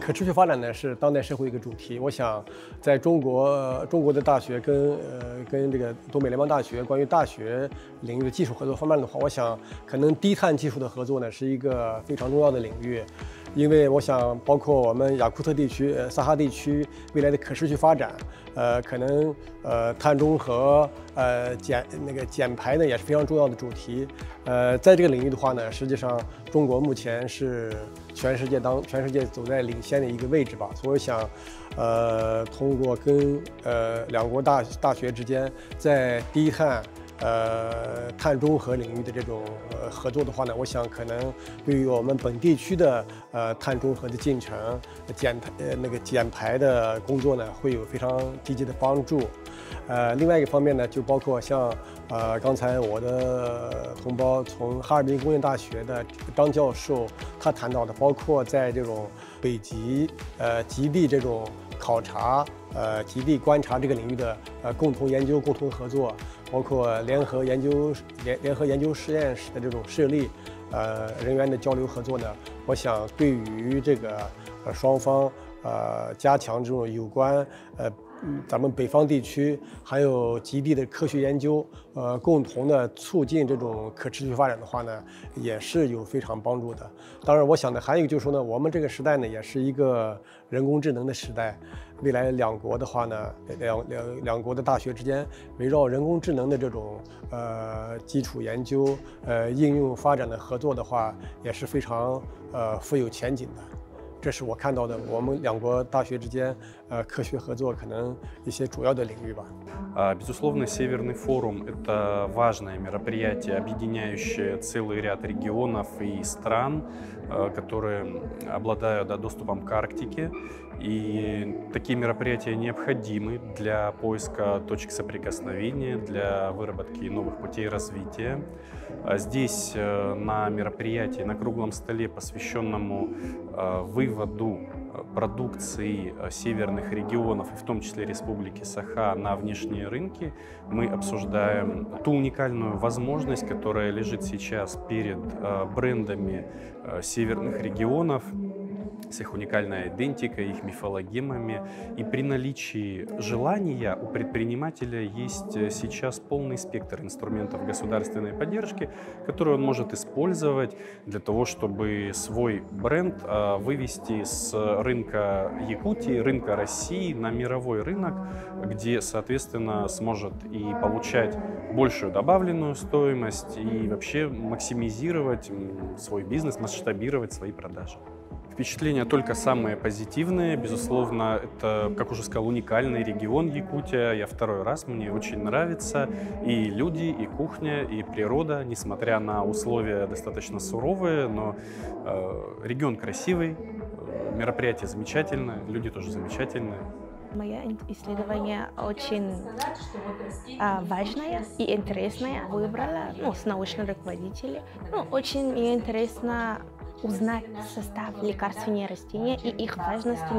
可持续发展呢是当代社会一个主题。我想，在中国的大学跟这个东北联邦大学关于大学领域的技术合作方面的话，我想可能低碳技术的合作呢是一个非常重要的领域。因为我想，包括我们雅库特地区、萨哈地区未来的可持续发展，可能碳中和、减排呢也是非常重要的主题。在这个领域的话呢，实际上中国目前是全世界走在领先的一个位置吧。所以我想，通过跟两国大学之间在低碳。碳中和领域的这种合作的话呢，我想可能对于我们本地区的碳中和的进程、减排的工作呢，会有非常积极的帮助。另外一个方面呢，就包括像刚才我的同胞从哈尔滨工业大学的张教授他谈到的，包括在这种北极极地这种考察。极地观察这个领域的共同研究、共同合作，包括联合研究实验室的这种设立，人员的交流合作呢，我想对于这个双方加强这种有关咱们北方地区还有极地的科学研究，共同的促进这种可持续发展的话呢，也是有非常帮助的。当然，我想呢，还有一个就是说呢，我们这个时代呢，也是一个人工智能的时代。未来两国的话呢，两国的大学之间围绕人工智能的这种基础研究、应用发展的合作的话，也是非常富有前景的。这是我看到的我们两国大学之间科学合作可能一些主要的领域吧。Безусловно, Северный форум – это важное мероприятие, объединяющее целый ряд регионов и стран, которые обладают доступом к Арктике. И такие мероприятия необходимы для поиска точек соприкосновения, для выработки новых путей развития. Здесь на мероприятии, на круглом столе, посвященному выводу продукции северных регионов, и в том числе Республики Саха, на внешние рынки, мы обсуждаем ту уникальную возможность, которая лежит сейчас перед брендами северных регионов, с их уникальной идентикой, их мифологемами. И при наличии желания у предпринимателя есть сейчас полный спектр инструментов государственной поддержки, которые он может использовать для того, чтобы свой бренд вывести с рынка Якутии, рынка России на мировой рынок, где, соответственно, сможет и получать большую добавленную стоимость и вообще максимизировать свой бизнес, масштабировать свои продажи. Впечатления только самые позитивные. Безусловно, это, как уже сказал, уникальный регион Якутия. Я второй раз, мне очень нравится и люди, и кухня, и природа, несмотря на условия достаточно суровые, но регион красивый, мероприятие замечательное, люди тоже замечательные. Мое исследование очень важное и интересное. Выбрала с научных руководителей. Очень мне интересно узнать состав лекарственных растений и их важности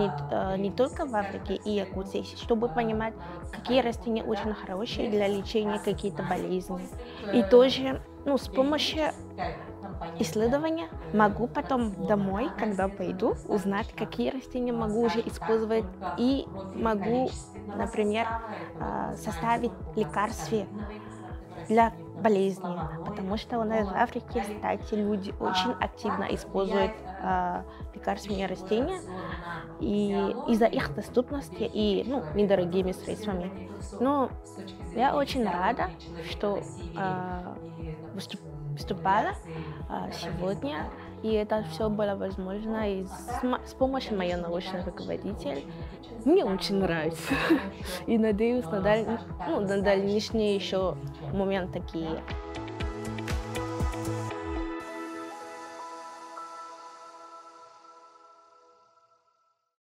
не только в Африке и Якутии, чтобы понимать, какие растения очень хорошие для лечения каких-то болезней. И тоже с помощью исследования могу потом домой, когда пойду, узнать, какие растения могу уже использовать и могу, например, составить лекарства для болезни, потому что у нас в Африке, кстати, люди очень активно используют лекарственные растения и из-за их доступности и недорогими средствами. Но я очень рада, что выступала сегодня, и это все было возможно и с помощью моего научного руководителя. Мне очень нравится. И надеюсь на дальнейшие еще моменты такие.